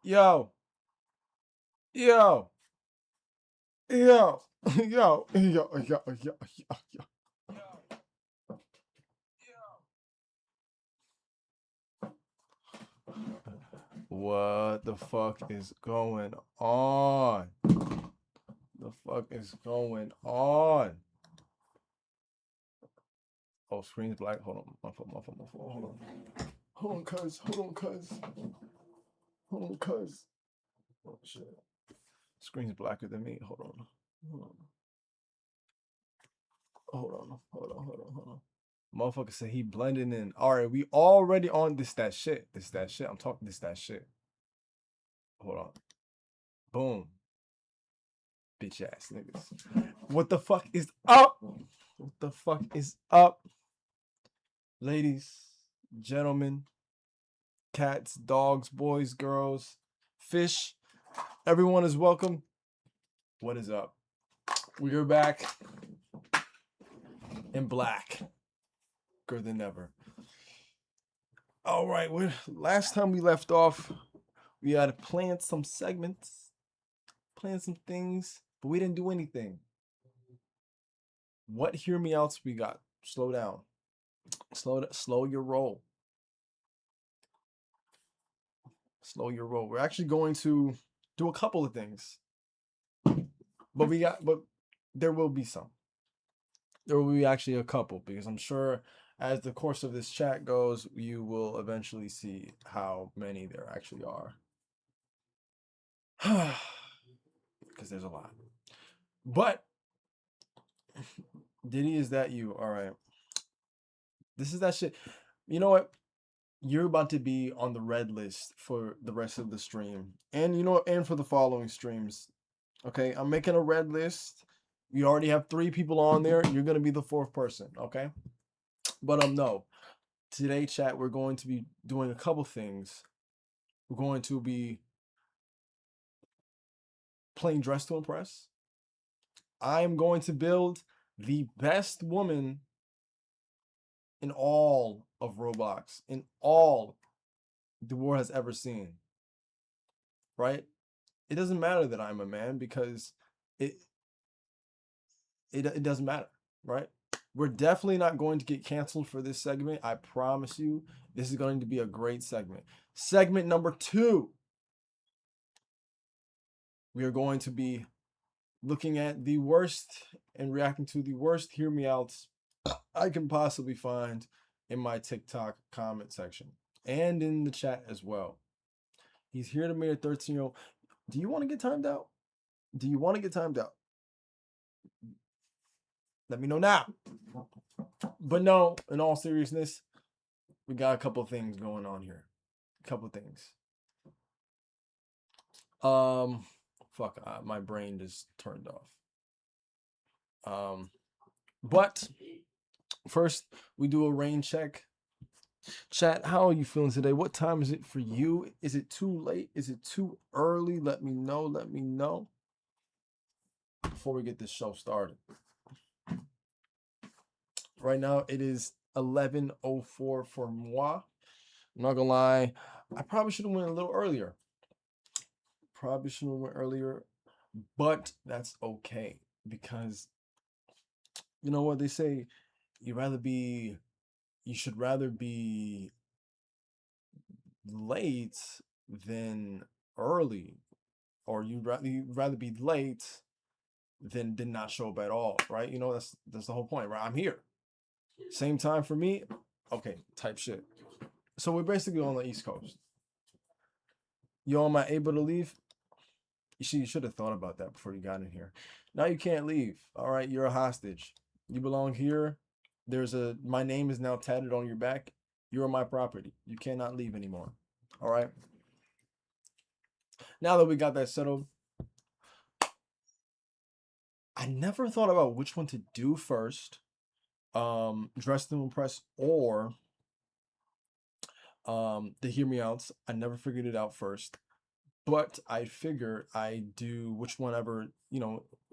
Yo, yo, yo, yo. What the fuck is going on? The fuck is going on? Oh, screen's black. Hold on. My fault, my fault, my fault. Hold on. Hold on, cuz. Hold on, cuz. Hold on, cuz. Oh, shit. Screen's blacker than me. Hold on. Hold on. Hold on. Hold on. Hold on. Hold on. Motherfucker said he blending in. All right, we already on this that shit. This that shit. I'm talking this that shit. Hold on. Boom. Bitch ass niggas. What the fuck is up? What the fuck is up? Ladies, gentlemen, cats, dogs, boys, girls, fish, everyone is welcome. What is up? We are back in black, bigger than ever. All right, last time we left off, we had to plan some segments, plan some things, but we didn't do anything. What hear me outs we got? Slow down. Slow your roll. Slow your roll. We're actually going to do a couple of things. But there will be some. There will be actually a couple because I'm sure as the course of this chat goes, you will eventually see how many there actually are. Because there's a lot. But Diddy, is that you? All right. This is that shit. You know what? You're about to be on the red list for the rest of the stream. And you know what? And for the following streams. Okay, I'm making a red list. We already have 3 people on there. You're gonna be the 4th person, okay? But no. Today, chat, we're going to be doing a couple things. We're going to be playing Dress to Impress. I'm going to build the best woman in all of Roblox, in all the world has ever seen. Right? It doesn't matter that I'm a man because it doesn't matter, right? We're definitely not going to get canceled for this segment. I promise you, this is going to be a great segment. Segment number 2, we are going to be looking at the worst and reacting to the worst hear me outs I can possibly find in my TikTok comment section and in the chat as well. He's here to meet a 13-year-old. Do you want to get timed out? Do you want to get timed out? Let me know now. But no, in all seriousness, we got a couple things going on here. A couple things. Fuck, my brain just turned off. But first we do a rain check. Chat, how are you feeling today? What time is it for you? Is it too late? Is it too early? Let me know. Let me know before we get this show started. Right now it is 11:04 for moi. I'm not gonna lie, I probably should have went a little earlier. But that's okay because you know what they say, you should rather be late than early, or you'd rather be late than did not show up at all, right? You know, that's the whole point, right? I'm here. Same time for me. Okay, type shit. So we're basically on the East Coast. Yo, am I able to leave? You should have thought about that before you got in here. Now you can't leave. All right, you're a hostage. You belong here. My name is now tatted on your back. You're my property. You cannot leave anymore. All right. Now that we got that settled, I never thought about which one to do first. Dress to Impress or the Hear Me Outs. I never figured it out first. But I figure I do which one ever,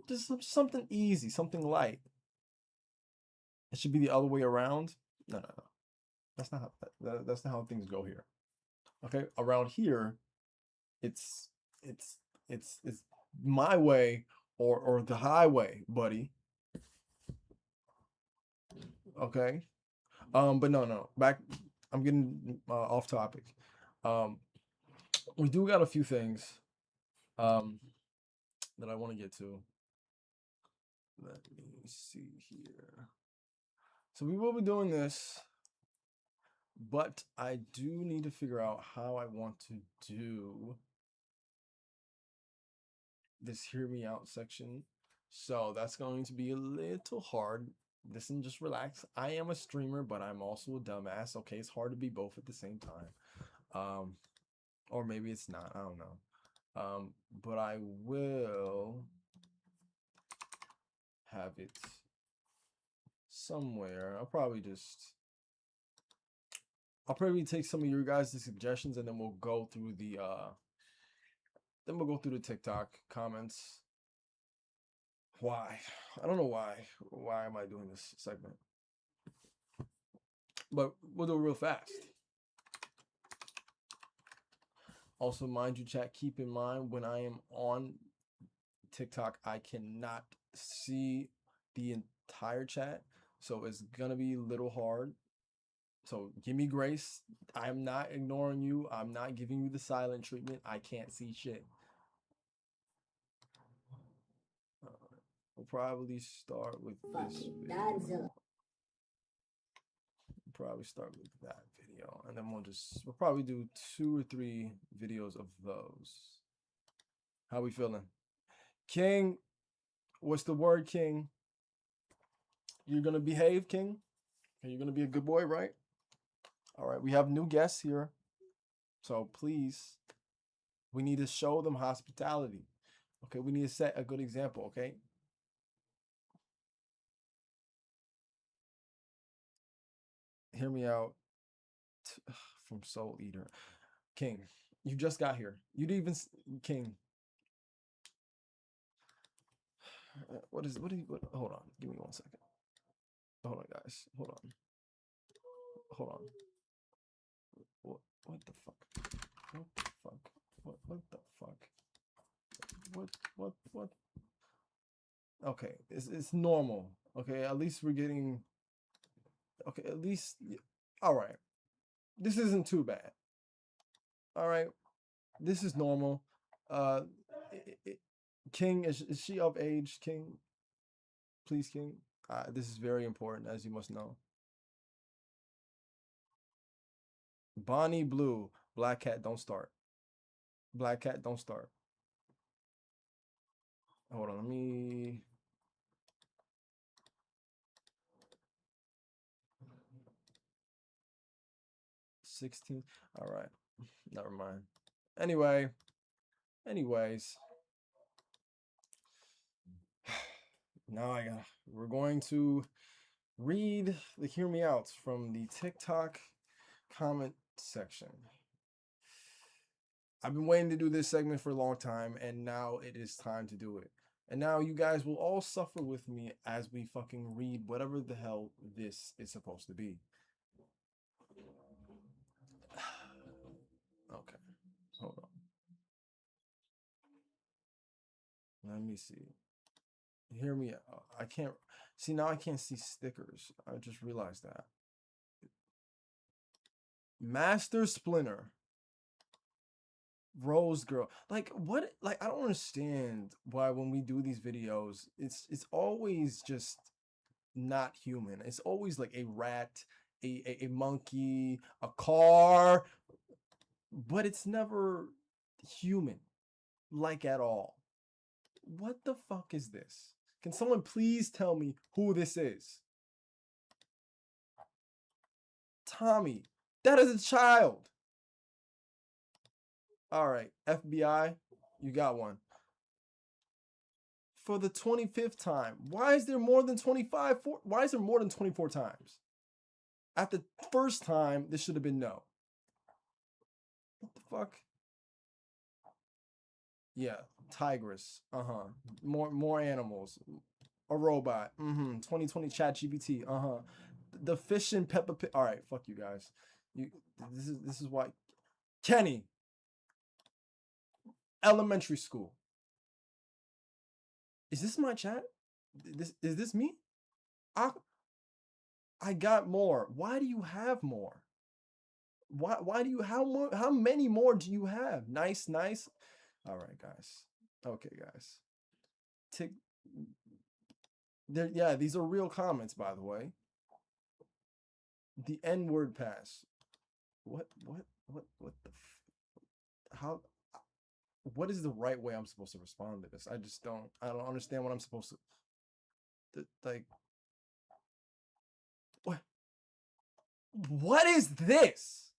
just something easy, something light. It should be the other way around. No. That's not how things go here. Okay, around here, It's it's it's my way or the highway, buddy. Okay. But no. Back. I'm getting off topic. Um, we do got a few things um that I want to get to. Let me see here. So we will be doing this, but I do need to figure out how I want to do this hear me out section. So that's going to be a little hard. Listen, just relax. I am a streamer, but I'm also a dumbass. Okay, it's hard to be both at the same time. Or maybe it's not. I don't know. But I will have it somewhere. I'll probably take some of your guys' suggestions and then we'll go through the TikTok comments. Why? I don't know why. Why am I doing this segment? But we'll do it real fast. Also, mind you, chat, keep in mind when I am on TikTok, I cannot see the entire chat. So it's gonna be a little hard. So give me grace. I'm not ignoring you. I'm not giving you the silent treatment. I can't see shit. We'll probably start with this video. Probably start with that video, and then we'll probably do 2 or 3 videos of those. How we feeling? King, what's the word, King? You're gonna behave, King? Okay, you're gonna be a good boy, right? All right, we have new guests here, so please, we need to show them hospitality. Okay, we need to set a good example, okay? Hear me out. From Soul Eater. King, you just got here. You didn't even King. What hold on. Give me 1 second. Hold on, guys. Hold on. What the fuck? What the fuck? What the fuck? What? Okay, it's normal. Okay, at least we're getting. Okay, at least. All right. This isn't too bad. All right, this is normal. King, is she of age? King, please, King. This is very important, as you must know. Bonnie Blue, Black Cat, don't start. Black Cat, don't start. Hold on, let me. $16. All right, never mind. Anyways, now we're going to read the hear me outs from the TikTok comment section. I've been waiting to do this segment for a long time, and now it is time to do it. And now you guys will all suffer with me as we fucking read whatever the hell this is supposed to be. Okay, hold on. Let me see. Hear me out. I can't see now. I can't see stickers. I just realized that. Master Splinter. Rose Girl. Like what? Like I don't understand why when we do these videos, it's always just not human. It's always like a rat, a monkey, a car, but it's never human, like at all. What the fuck is this? Can someone please tell me who this is? Tommy, that is a child. All right, FBI, you got one. For the 25th time. Why is there more than 25? Why is there more than 24 times? At the first time, this should have been no. What the fuck? Yeah, tigress. More animals. A robot. 2020 ChatGPT. The fish and Peppa Pig. All right, fuck you guys. This is why. Kenny. Elementary school. Is this my chat? Is this me? I got more. Why do you have more? Why do you how many more do you have? Nice, nice. All right, guys. Okay, guys. Tick there, yeah, these are real comments, by the way. The N-word pass. What the how what is the right way I'm supposed to respond to this? I don't understand what I'm supposed to like what is this?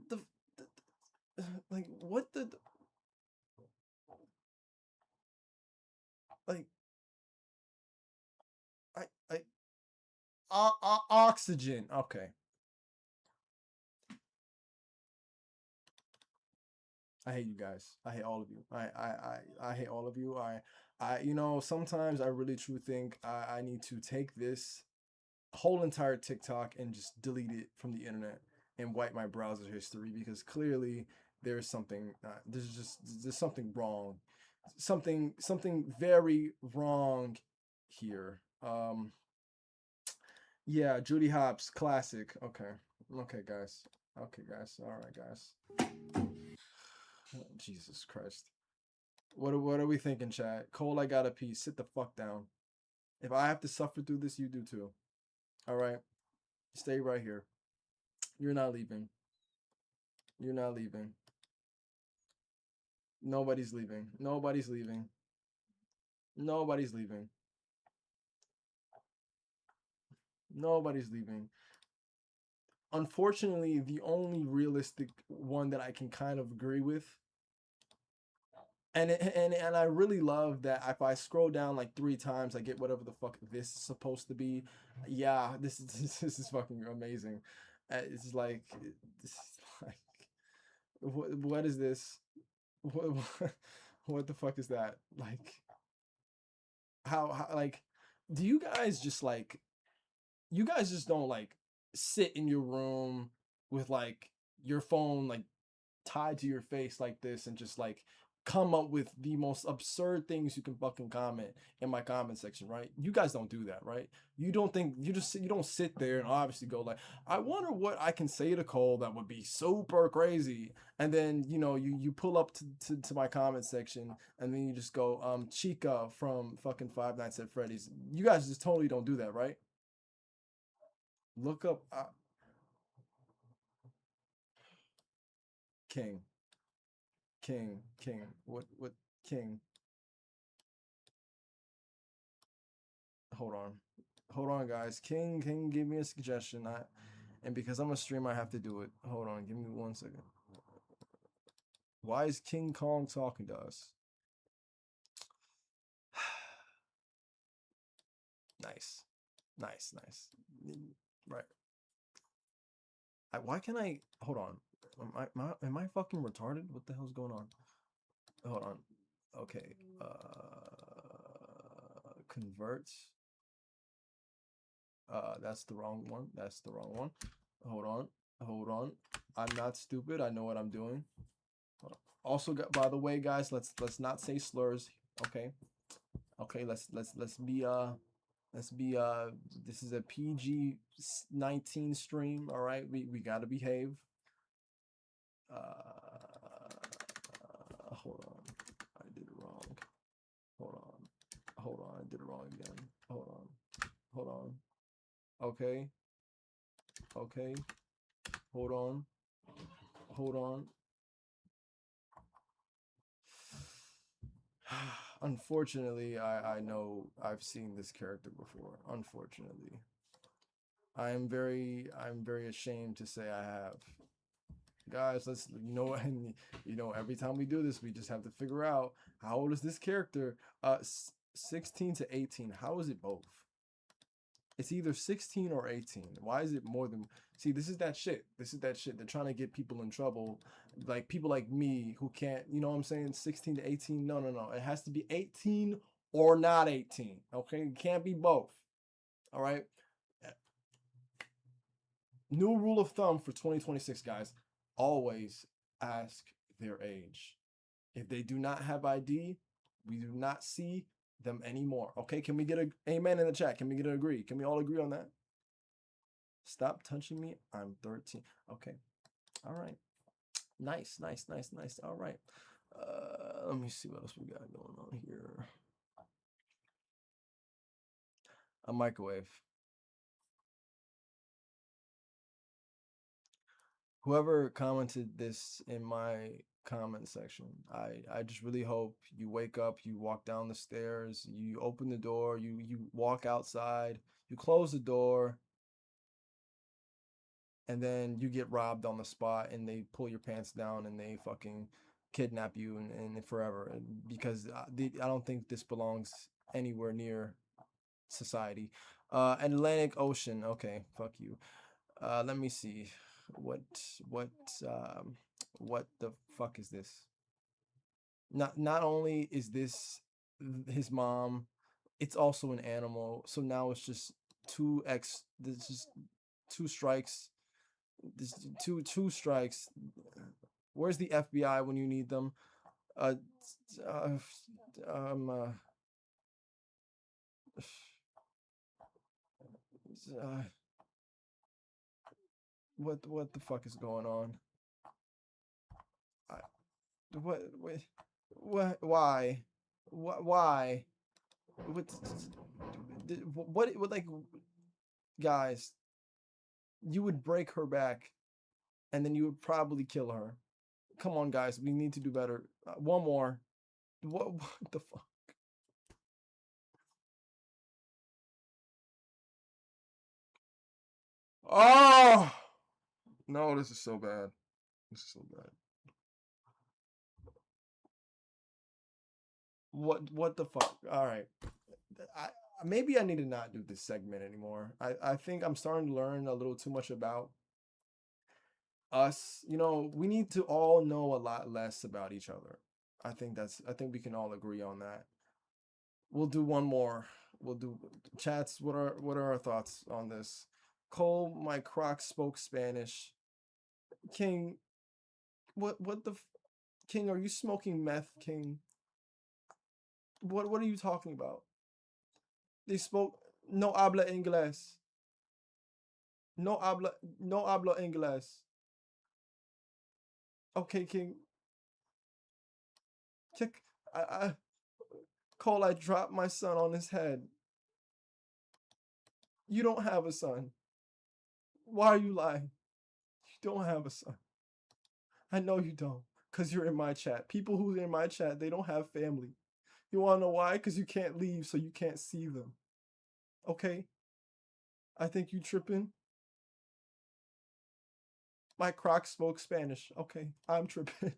The, like what the like oxygen. Okay. I hate you guys. I hate all of you. I hate all of you. You know, sometimes I really truly think I need to take this whole entire TikTok and just delete it from the internet and wipe my browser history because clearly there's something there's something wrong. Something very wrong here. Yeah, Judy Hopps, classic. Okay. Okay, guys. Okay, guys. All right, guys. Jesus Christ. What are we thinking, chat? Cole, I got a piece. Sit the fuck down. If I have to suffer through this, you do too. All right. Stay right here. You're not leaving. You're not leaving. Nobody's leaving. Nobody's leaving. Nobody's leaving. Nobody's leaving. Unfortunately, the only realistic one that I can kind of agree with, and I really love that if I scroll down like 3 times, I get whatever the fuck this is supposed to be. Yeah, this is fucking amazing. It's like this is like what is this? What the fuck is that? Like how like do you guys just like you guys just don't like sit in your room with like your phone like tied to your face like this and just like come up with the most absurd things you can fucking comment in my comment section, right? You guys don't do that, right? You don't think you don't sit there and obviously go like, I wonder what I can say to Cole that would be super crazy. And then you pull up to my comment section and then you just go Chica from fucking Five Nights at Freddy's. You guys just totally don't do that, right? Look up King. King. What King? Hold on. Hold on, guys. King gave me a suggestion. And because I'm a streamer, I have to do it. Hold on, give me 1 second. Why is King Kong talking to us? Nice. Right. Why can't I hold on? Am I fucking retarded? What the hell's going on? Hold on. Okay. Converts. That's the wrong one. That's the wrong one. Hold on. I'm not stupid. I know what I'm doing. Also, by the way, guys, let's not say slurs. Okay. Let's be this is a PG-19 stream. All right. We gotta behave. Hold on. I did it wrong. Hold on. I did it wrong again. Hold on. Okay. Hold on. Unfortunately, I know I've seen this character before. Unfortunately. I'm very ashamed to say I have. Guys, let's and every time we do this, we just have to figure out how old is this character? 16 to 18. How is it both? It's either 16 or 18. Why is it more than... See, this is that shit. They're trying to get people in trouble. Like, people like me who can't... You know what I'm saying? 16 to 18? No. It has to be 18 or not 18. Okay? It can't be both. All right? New rule of thumb for 2026, guys. Always ask their age. If they do not have ID, we do not see them anymore. Okay, can we get a amen in the chat? Can we get an agree? Can we all agree on that? Stop touching me. I'm 13. Okay. All right. Nice. All right. Let me see what else we got going on here. A microwave. Whoever commented this in my comment section, I just really hope you wake up, you walk down the stairs, you open the door, you walk outside, you close the door, and then you get robbed on the spot and they pull your pants down and they fucking kidnap you and forever, because I don't think this belongs anywhere near society. Atlantic Ocean. Okay, fuck you. Let me see. What the fuck is this? Not only is this his mom, it's also an animal. So now it's just this is two strikes. This two strikes. Where's the FBI when you need them? Uh, uh um uh, uh what the fuck is going on? I, what why why what like, guys, you would break her back and then you would probably kill her. Come on, guys, we need to do better. One more. What the fuck? Oh no, this is so bad. This is so bad. What the fuck? All right. I maybe I need to not do this segment anymore. I think I'm starting to learn a little too much about us. You know, we need to all know a lot less about each other. I think we can all agree on that. We'll do one more. We'll do chats. What are our thoughts on this? Cole, my Croc spoke Spanish. King, what the King? Are you smoking meth, King? What are you talking about? They spoke no habla inglés. No habla inglés. Okay, King. Kick. Cole, I dropped my son on his head. You don't have a son. Why are you lying? You don't have a son. I know you don't, because you're in my chat. People who are in my chat, they don't have family. You want to know why? Because you can't leave, so you can't see them. Okay? I think you tripping. My Croc spoke Spanish. Okay, I'm tripping.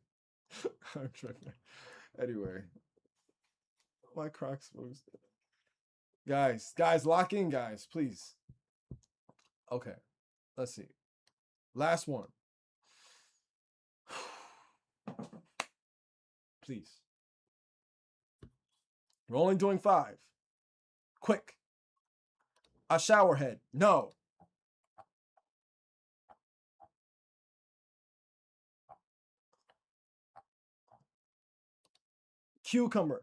I'm tripping. Anyway, my Croc spoke. Guys, lock in, guys, please. Okay, let's see. Last one. Please. We're only doing 5. Quick. A shower head. No. Cucumber.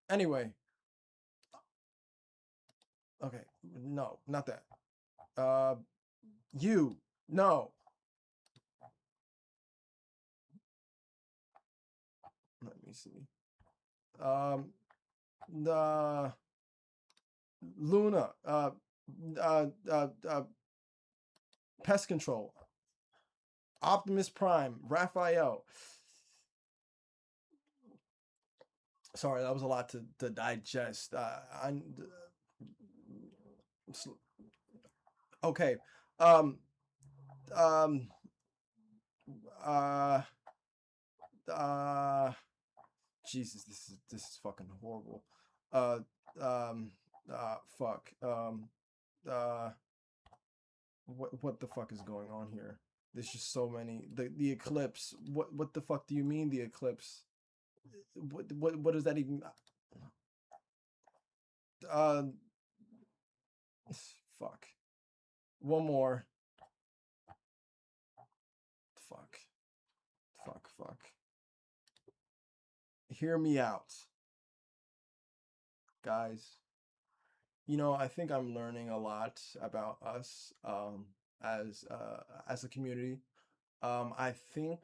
Anyway. Okay. No, not that. You. No. Let me see. The Luna. Pest Control. Optimus Prime. Raphael. Sorry, that was a lot to digest. Okay. Um. Um. Uh. Jesus, this is fucking horrible. Fuck. What the fuck is going on here? There's just so many. The eclipse. What the fuck do you mean the eclipse? What does that even? Fuck. One more. hear me out, guys. I think I'm learning a lot about us as a community. I think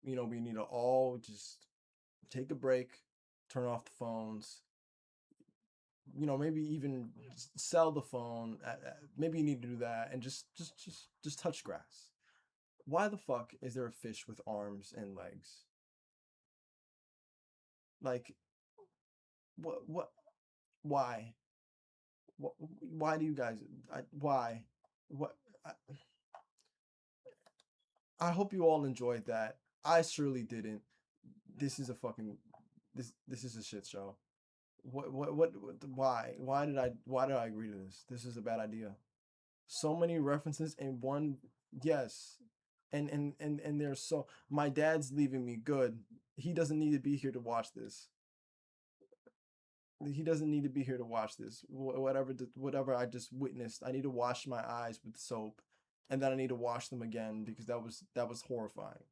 we need to all just take a break, turn off the phones. Maybe even sell the phone. Maybe you need to do that and just touch grass. Why the fuck is there a fish with arms and legs? Like, what? Why? Why do you guys? Why? What? I, I hope you all enjoyed that. I surely didn't. This is a fucking this is a shit show. Why did I agree to this? This is a bad idea. So many references in one. Yes. And there's so my dad's leaving me good. He doesn't need to be here to watch this. He doesn't need to be here to watch this. Whatever I just witnessed, I need to wash my eyes with soap, and then I need to wash them again because that was horrifying.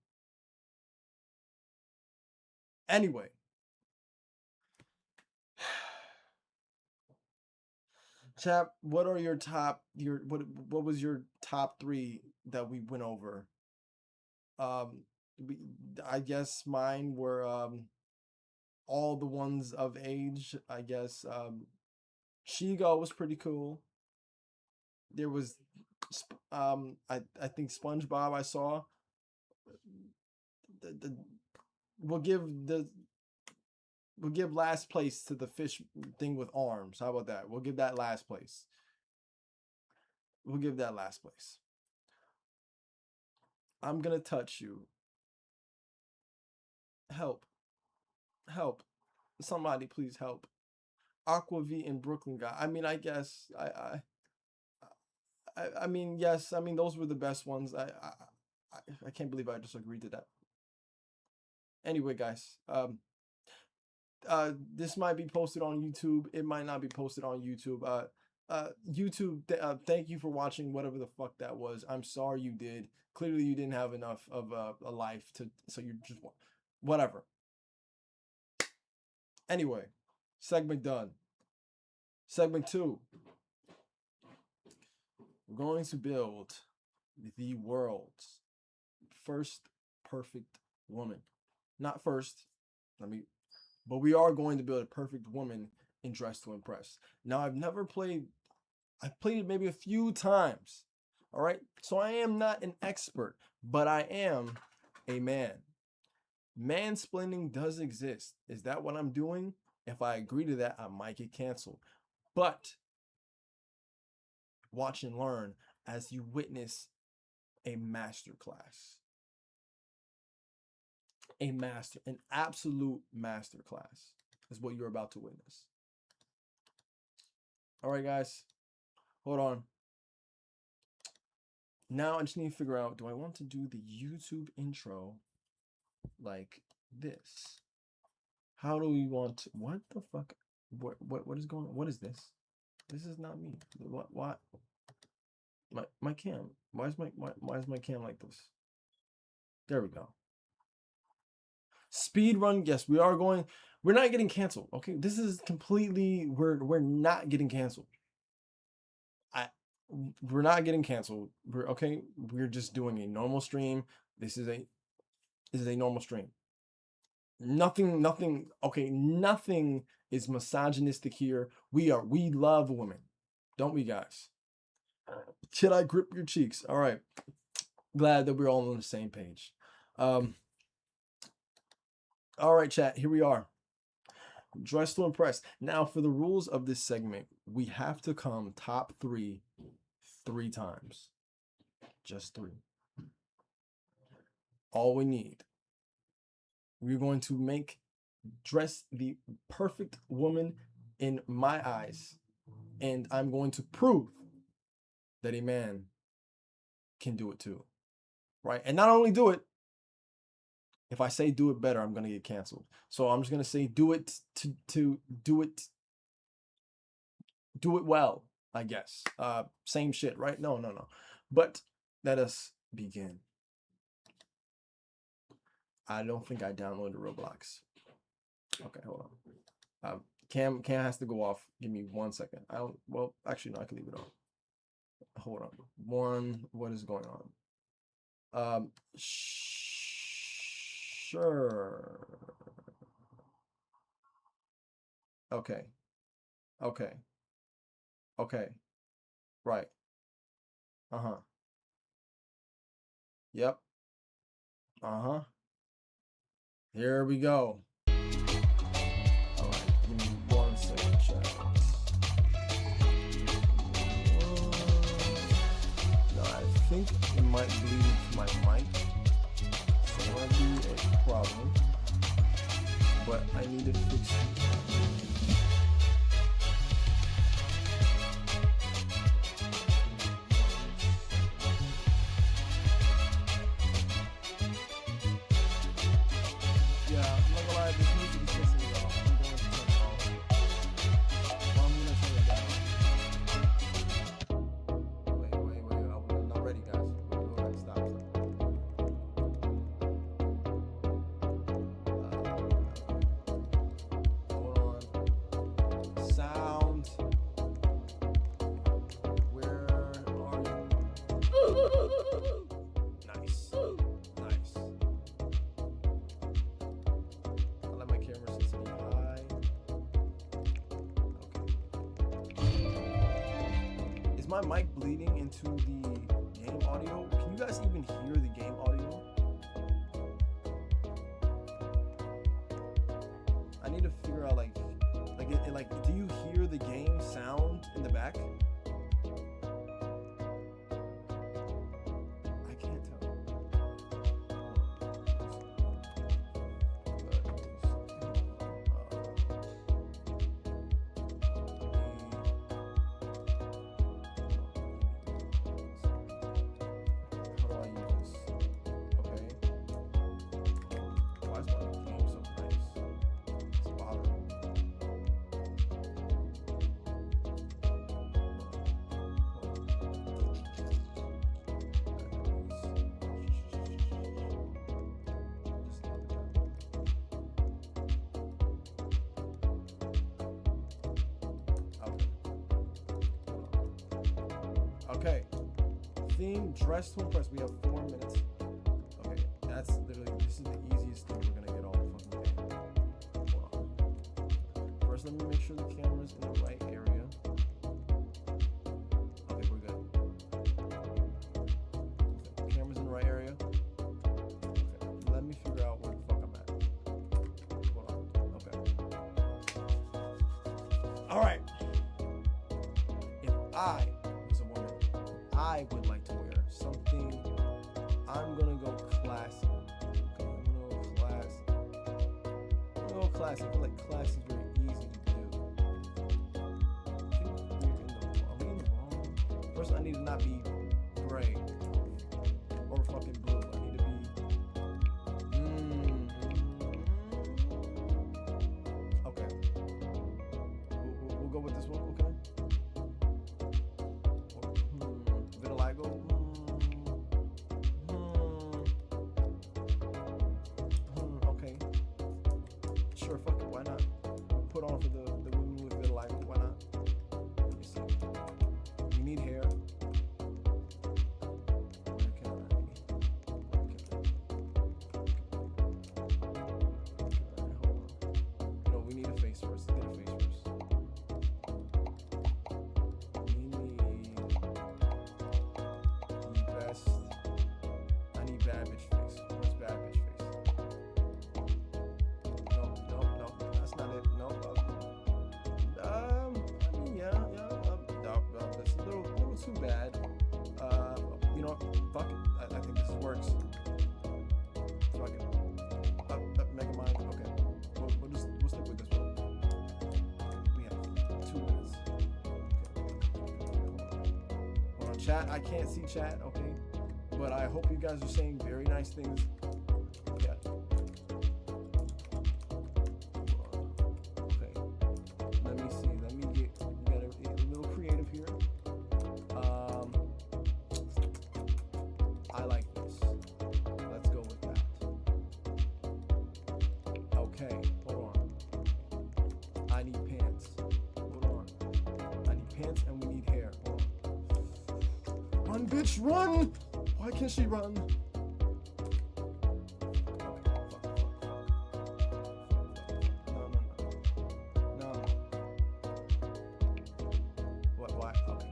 Anyway, chap, what are your top your what was your top three that we went over? Um, we, I guess mine were all the ones of age. I guess Shigo was pretty cool. There was I think SpongeBob I saw. The we'll give the we'll give last place to the fish thing with arms. How about that? We'll give that last place. We'll give that last place. I'm gonna touch you. Help. Help. Somebody please help. Aquavit and Brooklyn guy. I mean, I guess I mean, yes, I mean those were the best ones. I can't believe I just agreed to that. Anyway, guys, this might be posted on YouTube. It might not be posted on YouTube. YouTube, thank you for watching whatever the fuck that was. I'm sorry you did. Clearly, you didn't have enough of a life so you just whatever. Anyway, segment done. Segment 2. We're going to build the world's first perfect woman. Not first, but we are going to build a perfect woman in Dress to Impress. Now, I've played it maybe a few times. All right. So I am not an expert, but I am a man. Mansplaining does exist. Is that what I'm doing? If I agree to that, I might get canceled. But watch and learn as you witness a masterclass. An absolute masterclass is what you're about to witness. All right, guys, hold on. Now I just need to figure out, do I want to do the YouTube intro like this? How do we want to, what the fuck? What is going on? What is this? This is not me. What? My cam. Why is my cam like this? There we go. Speed run. Yes, we are going. We're not getting canceled. Okay, this is completely. We're not getting canceled. We're not getting canceled. We're okay. We're just doing a normal stream. This is a normal stream. Nothing. Okay, nothing is misogynistic here. We love women, don't we, guys? Should I grip your cheeks? All right. Glad that we're all on the same page. All right, chat. Here we are. Dress to Impress. Now, for the rules of this segment, we have to come top 3 times. Just 3. All we need. We're going to dress the perfect woman in my eyes, and I'm going to prove that a man can do it too, right? And not only do it, if I say do it better, I'm gonna get canceled. So I'm just gonna say do it to do it well, I guess. Same shit, right? No. But let us begin. I don't think I downloaded Roblox. Okay, hold on. Cam has to go off. Give me 1 second. I don't. Well, actually, no. I can leave it on. Hold on. What is going on? Sure. Okay. Okay. Okay. Right. Uh-huh. Yep. Uh-huh. Here we go. All right. Give me 1 second, chat. No, I think it might bleed into my mic. So it might be a problem. But I need to fix it. Yeah, I'm not gonna lie, this music is pissing me off. I'm going to turn it off. Well, I'm gonna turn it down. Wait. I'm not ready, guys. Go ahead, stop. Hold on. Sound. Where are you? Nice. I let my camera sit to the high. Okay. Is my mic bleeding into the game audio? Can you guys even hear the game audio? I need to figure out like do you hear the game sound in the back? I can't tell. How do I use this? Okay. Why is my game so nice? It's bothering me. Okay. Theme, dress to impress. We have 4 minutes. Okay, this is the easiest thing we're gonna get all the fucking game. Hold on. First, let me make sure the camera's in the right area. Okay, we're good. Okay, camera's in the right area. Okay, let me figure out where the fuck I'm at. Hold on. Okay. All right. If I was a woman, I would like to wear something. I'm gonna go classy. Okay, I'm gonna go classy. I feel like classy is very easy to do. I think are we in the wrong? First, I need to not be gray or fucking blue. I need to be. Okay. We'll go with this one. Okay. Vitiligo. Okay. Sure, fuck it. Why not? Put on for the women with vitiligo. Why not? Let me see. You need hair. Where can I? Hold on. No, we need a face first. Let's get a face first. We need the best. I need bad bitch face. Where's bad bitch face? No, that's not it. No. I mean, yeah. That's a little too bad. You know, fuck it. I think this works. Fuck it. Make it mine. Okay. We'll stick with this one. We have 2 minutes. Okay. Hold on, chat. I can't see chat. Okay. But I hope you guys are saying very nice things. Yeah. Okay. Let me see. Let me get a little creative here. I like this. Let's go with that. Okay. Hold on. pants and we need hair. Hold on. Run, bitch, run! Why can't she run? No. What? Why? Okay.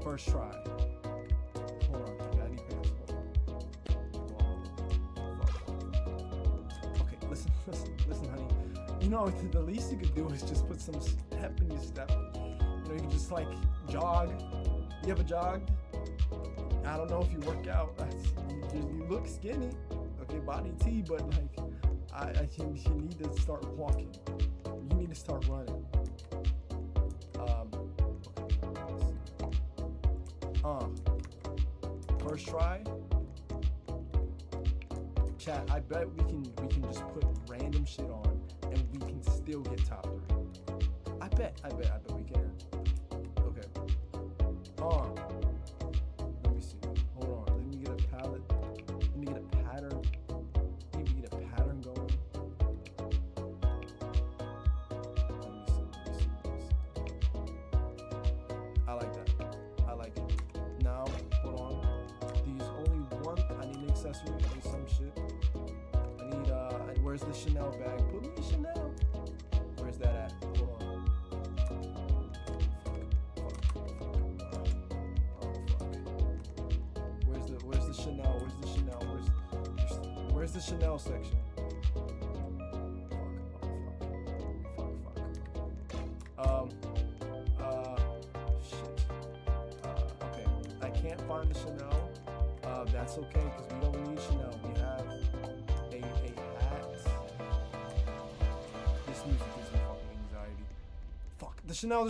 First try. Hold on. I need pants. Okay, listen, honey. You know, the least you could do is just put some step in your step. You know, you can just like jog. You ever jogged? I don't know if you work out. You look skinny. Okay, body T, but like, you need to start walking. You need to start running. First try. Chat, I bet we can just put random shit on and we can still get top 3. I bet we can. Okay. Let me see. Hold on. Let me get a palette. Let me get a pattern. Maybe get a pattern going. Let me see. I like that. I like it. Now, hold on. These only one. I need an accessory. I need some shit. Where's the Chanel bag? Put me a Chanel. Where's that at? Hold on. Where's the Chanel? Where's the Chanel section? Shit. Okay. I can't find the Chanel. That's okay because we don't need Chanel. We have a hat. This music gives me fucking anxiety. Fuck. The Chanel.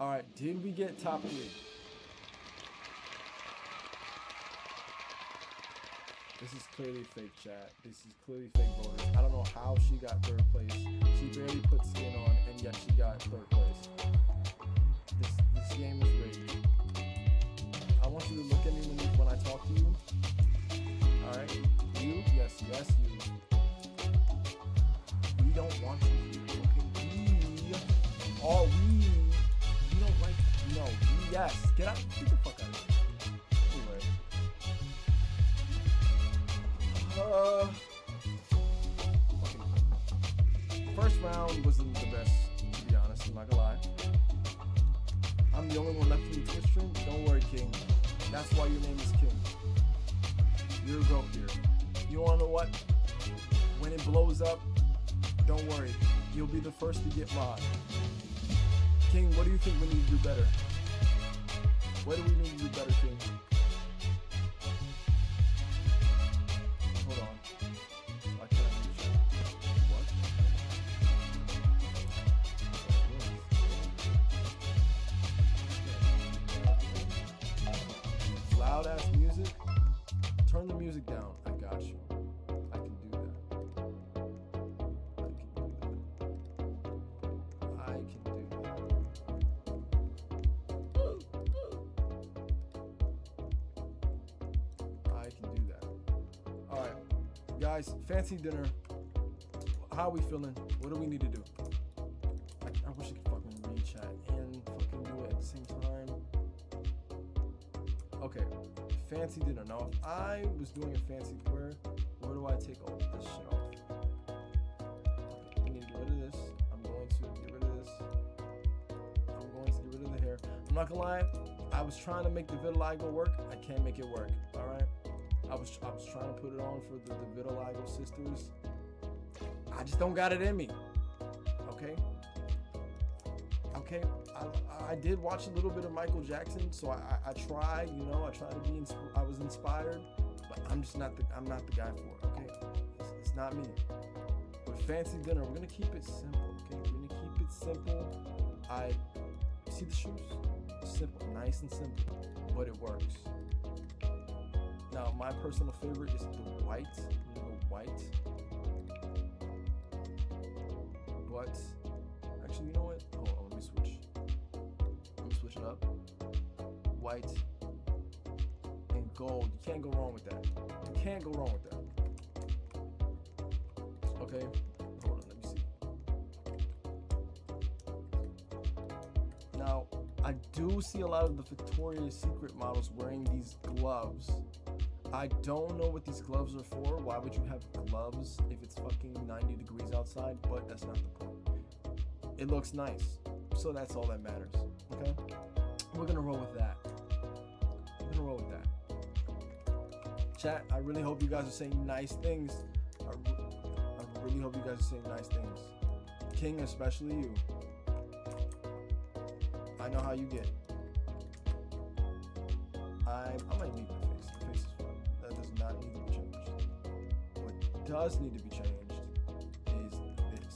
All right, did we get top 3? This is clearly fake, chat. This is clearly fake voters. I don't know how she got 3rd place. She barely put skin on, and yet she got 3rd place. This game is rigged. I want you to look at me when I talk to you. All right, you, yes, you. We don't want you here, okay? We don't like. No, yes. Get out. Get the fuck out of here. Anyway. First round wasn't the best, to be honest. I'm not gonna lie. I'm the only one left in the Twitch stream. Don't worry, King. That's why your name is King. You're a goat here. You wanna know what? When it blows up, don't worry. You'll be the first to get mod. King, what do you think we need to do better? What do we need to do better, King? Hold on. Why can't I reach it? What? Loud ass music? Turn the music down. I got you. I can do that. I can do that. Alright, guys, fancy dinner. How are we feeling? What do we need to do? I wish I could fucking read chat and fucking do it at the same time. Okay, fancy dinner. Now, if I was doing a fancy where do I take all this shit off? Okay, we need to get rid of this. I'm going to get rid of this. I'm going to get rid of the hair. I'm not gonna lie, I was trying to make the vitiligo work. I can't make it work. Alright? I was trying to put it on for the vitiligo sisters. I just don't got it in me. Okay? Okay, I did watch a little bit of Michael Jackson, so I tried, you know, I tried to be, I was inspired, but I'm just not the guy for it, okay? It's not me. But fancy dinner, we're gonna keep it simple, okay? We're gonna keep it simple. See the shoes? Simple, nice and simple, but it works. Now, my personal favorite is the white, but actually, you know what? Hold on, let me switch it up. White and gold. You can't go wrong with that. You can't go wrong with that. Okay, hold on, let me see. Now, I do see a lot of the Victoria's Secret models wearing these gloves. I don't know what these gloves are for. Why would you have gloves if it's fucking 90 degrees outside? But that's not the point. It looks nice. So that's all that matters. Okay? We're gonna roll with that. Chat, I really hope you guys are saying nice things. I really hope you guys are saying nice things. King, especially you. I know how you get. I might leave my face. The face is fine. That does not need to be changed. What does need to be changed is this.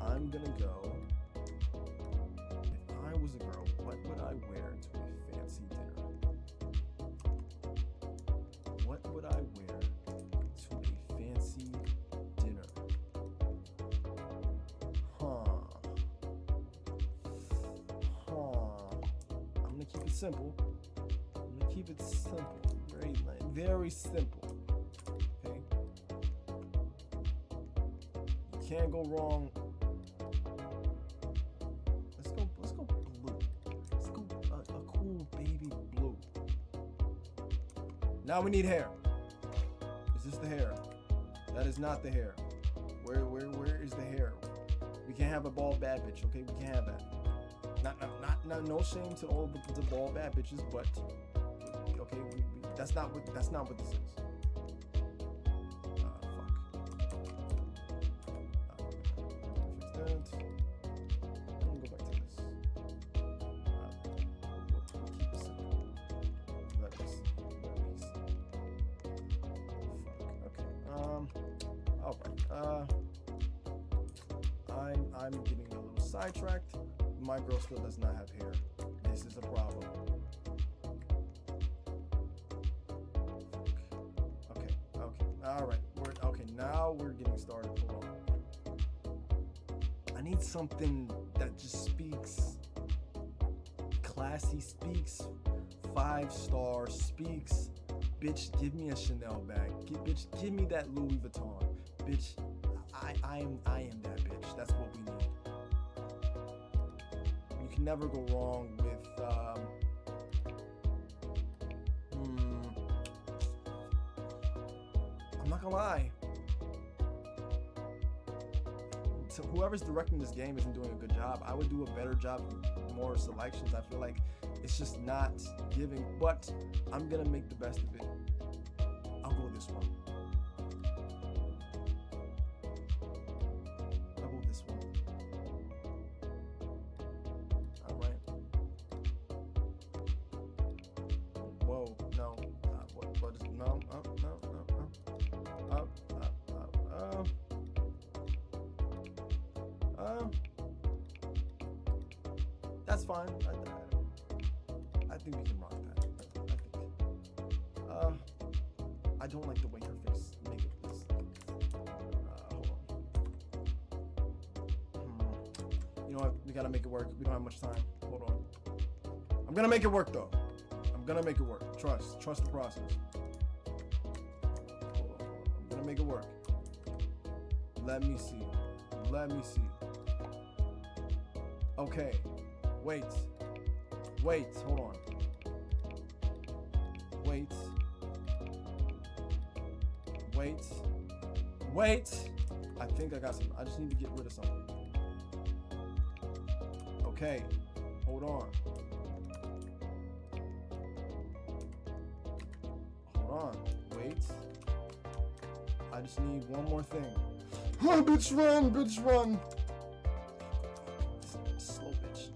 I'm gonna go. If I was a girl, what would I wear to a fancy dinner? What would I wear to a fancy dinner? I'm gonna keep it simple. Very simple. Okay. You can't go wrong. Let's go blue. Let's go a cool baby blue. Now we need hair. Is this the hair? That is not the hair. Where is the hair? We can't have a bald bad bitch, okay? We can't have that. Not no shame to all the bald bad bitches, but okay, that's not what this is. Fuck. Fix that. I'm gonna go back to this. We'll keep it simple. Let me see. Fuck. Okay. All right. I'm getting a little sidetracked. my girl still does not have hair. This is a problem. Okay, all right. Now we're getting started. Hold on. I need something that just speaks classy, speaks 5-star, speaks. Bitch, give me a Chanel bag. Bitch, give me that Louis Vuitton. Bitch, I am that bitch. That's what we need. You can never go wrong with I'm not gonna lie. So whoever's directing this game isn't doing a good job. I would do a better job with more selections. I feel like it's just not giving, but I'm gonna make the best of it. I'll go this one. All right. Whoa, no. What is, no, no. That's fine. I think we can rock that. I don't like the way her face make it this. Hold on. You know what? We gotta make it work. We don't have much time. Hold on. I'm gonna make it work though. I'm gonna make it work. Trust the process. Hold on. I'm gonna make it work. Let me see. Okay. Wait, hold on. Wait. I think I got some. I just need to get rid of something. Okay, hold on. Wait. I just need one more thing. Oh, bitch, run. Slow bitch.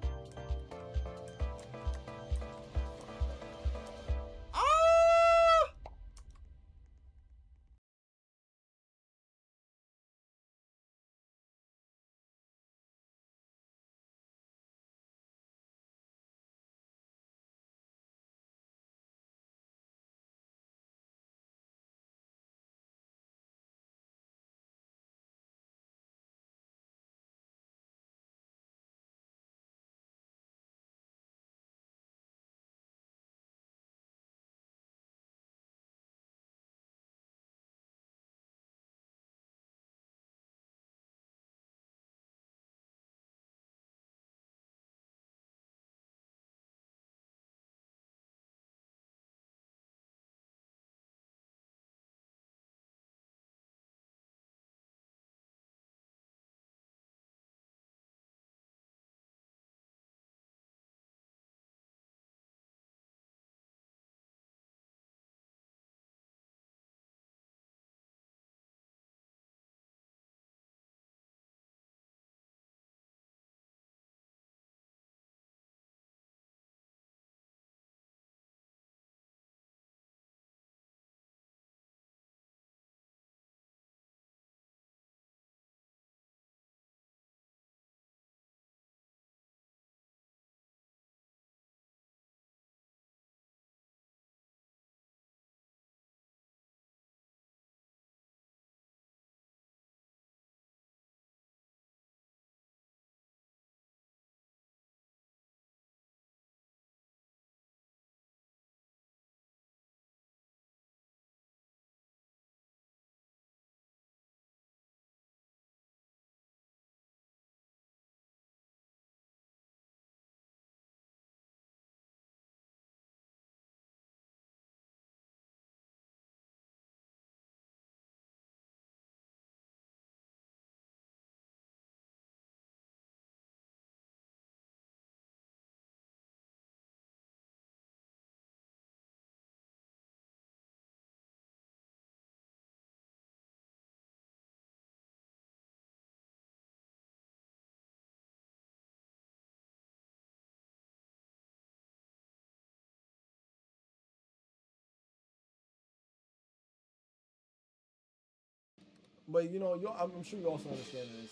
But you know, I'm sure you also understand this.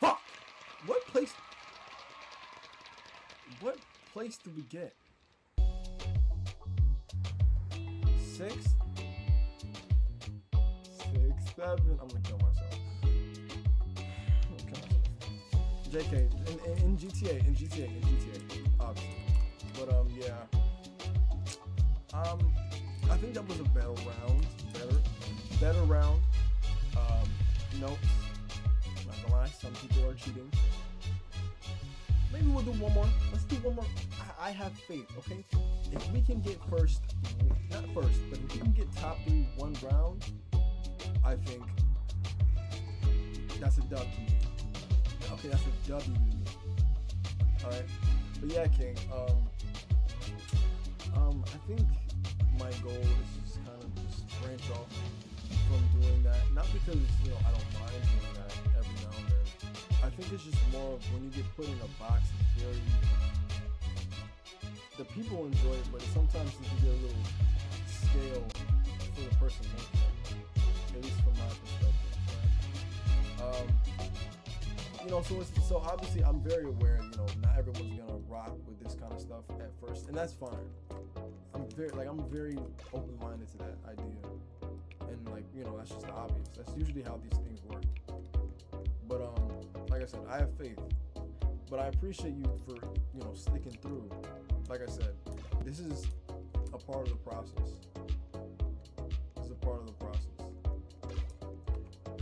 Fuck! What place? What place do we get? Sixth? 6, 7. I'm gonna kill myself. JK, in GTA, obviously. But yeah. I think that was a better round. Better round. Notes. Not gonna lie, some people are cheating. Maybe we'll do one more. Let's do one more. I have faith, okay? If we can get first, not first, but if we can get top 3 one round, I think that's a dub to me. Okay, that's a W to me. Alright. But yeah, King. I think my goal is just kind of just branch off from doing that. Not because, I don't mind doing that every now and then. I think it's just more of when you get put in a box, it's very... The people enjoy it, but sometimes it can get a little stale for the person making it. At least from my perspective. Right? So obviously I'm very aware, not everyone's gonna rock with this kind of stuff at first, and that's fine. I'm very open-minded to that idea, and that's just the obvious. That's usually how these things work. But like I said, I have faith, but I appreciate you for sticking through. Like I said, this is a part of the process. This is a part of the process.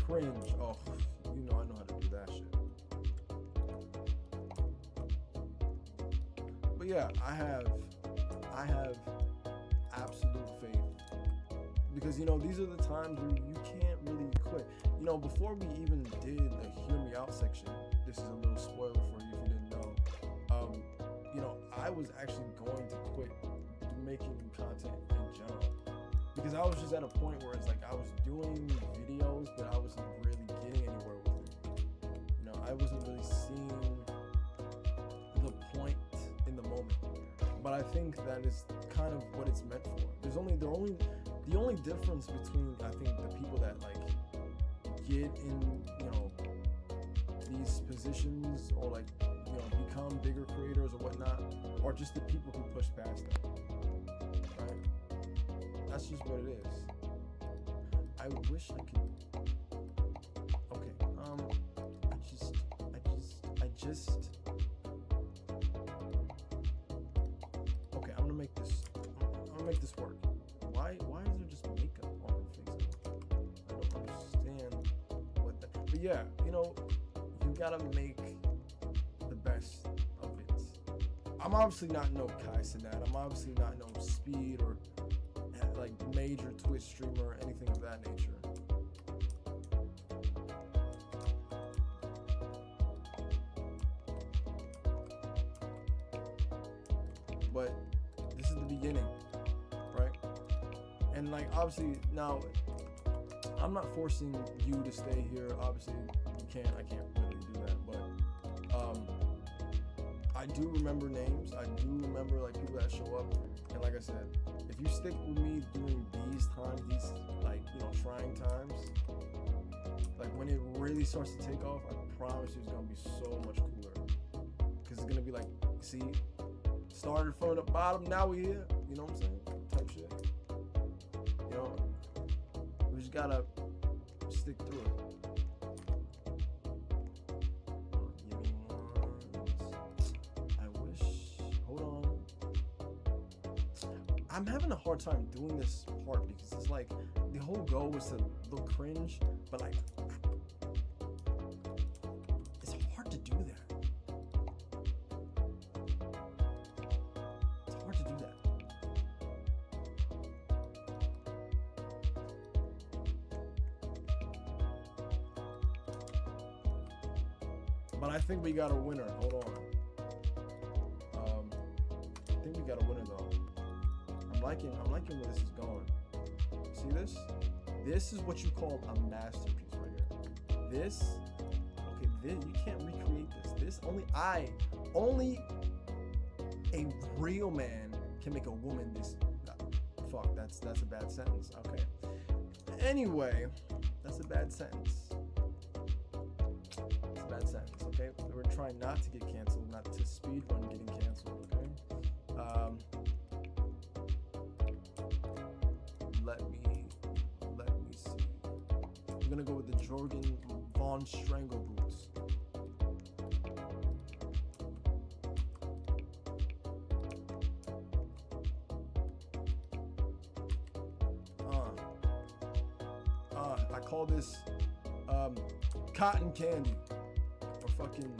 Cringe. Oh, I know how to do that shit. But yeah, I have absolute faith, because these are the times where you can't really quit. Before we even did the hear me out section, this is a little spoiler for you if you didn't know. I was actually going to quit making content in general, because I was just at a point where it's like I was doing videos, but I wasn't really getting anywhere with it. I wasn't really seeing the point in the moment. But I think that is kind of what it's meant for. The only difference between, I think, the people that get in these positions or become bigger creators or whatnot, or just the people who push past them. Right? That's just what it is. I wish I could. Okay. I just. Okay, I'm gonna make this work. Why is there just makeup on her face? I don't understand what that. But yeah, you gotta make the best of it. I'm obviously not no Kai Cenat. I'm obviously not no Speed or major Twitch streamer or anything of that nature. But this is the beginning, right? And obviously now, I'm not forcing you to stay here. Obviously, I can't really do that. But I do remember names. I do remember people that show up. And like I said, if you stick with me during these times, these trying times, when it really starts to take off, I promise you it's gonna be so much cooler. Because it's gonna be see, started from the bottom, now we here. You know what I'm saying? Type shit. We just gotta stick through it. Give me ones. I wish. Hold on. I'm having a hard time doing this part because it's the whole goal was to look cringe, but it's hard to do that. It's hard to do that. But I think we got a winner. Hold on. I think we got a winner though. I'm liking where this is going. See this? This is what you call a masterpiece right here. You can't recreate this. Only a real man can make a woman this. Fuck, that's a bad sentence. Okay. Anyway, that's a bad sentence. It's a bad sentence. Okay, we're trying not to get canceled, not to speed run getting canceled. Okay. Let me see. We're gonna go with the Jorgen Von Strangle boots. I call this cotton candy or fucking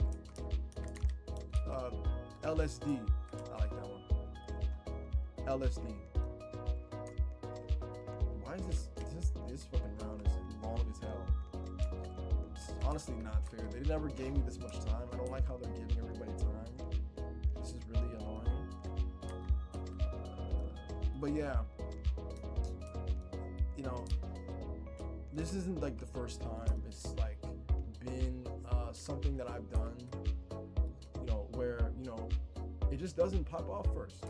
LSD. I like that one. LSD. Why is this fucking round is long as hell? It's honestly not fair. They never gave me this much time. I don't like how they're giving everybody time. This is really annoying. But yeah, you know, this isn't like the first time. It's like been something that I've done, you know, where, you know, it just doesn't pop off at first,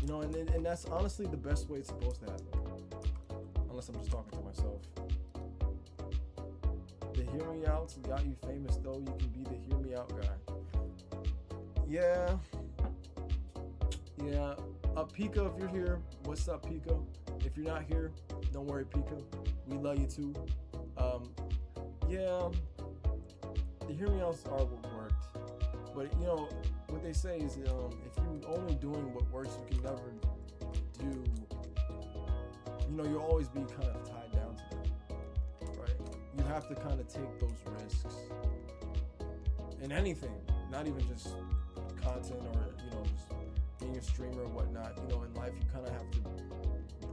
you know, and that's honestly the best way it's supposed to happen, unless I'm just talking to myself. The hear me outs got you famous, though. You can be the hear me out guy. Yeah. Pika, if you're here, what's up, Pika? If you're not here, don't worry, Pika. We love you too. Yeah, the hear me outs are what worked. But you know, what they say is, if you're only doing what works, you can never do, you know, you'll always be kind of tied down to that, right? You have to kind of take those risks in anything, not even just content or, you know, just being a streamer or whatnot. You know, in life, you kind of have to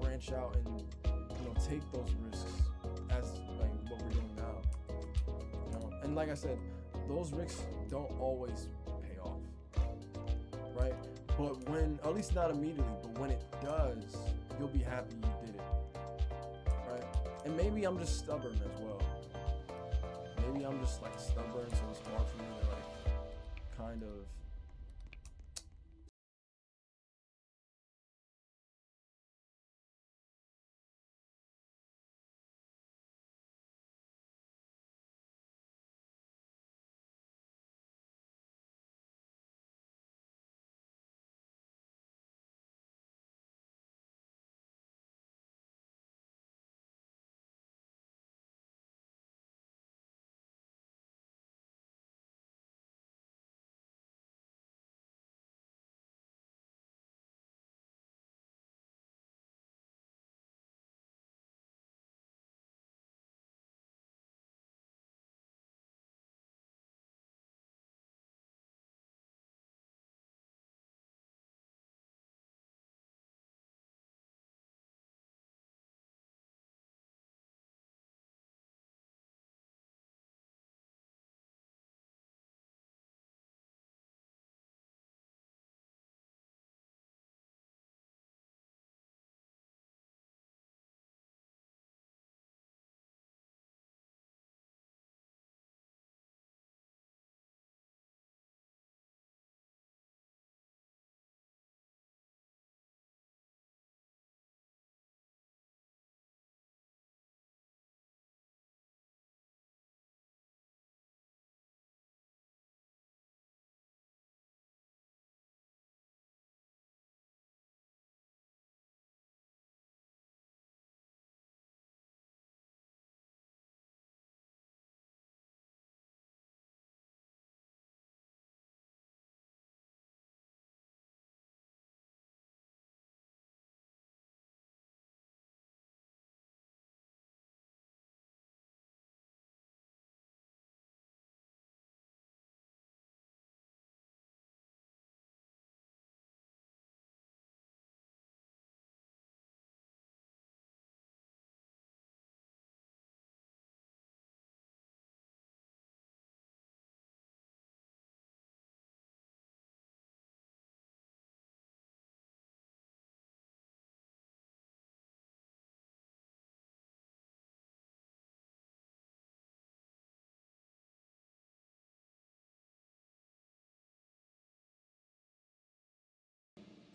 branch out and, you know, take those risks, as like what we're doing now, you know. And like I said, those risks don't always pay off, right? But when, at least not immediately, but when it does, you'll be happy you did it, right? And maybe I'm just stubborn as well. Maybe I'm just like stubborn, so it's hard for me to like kind of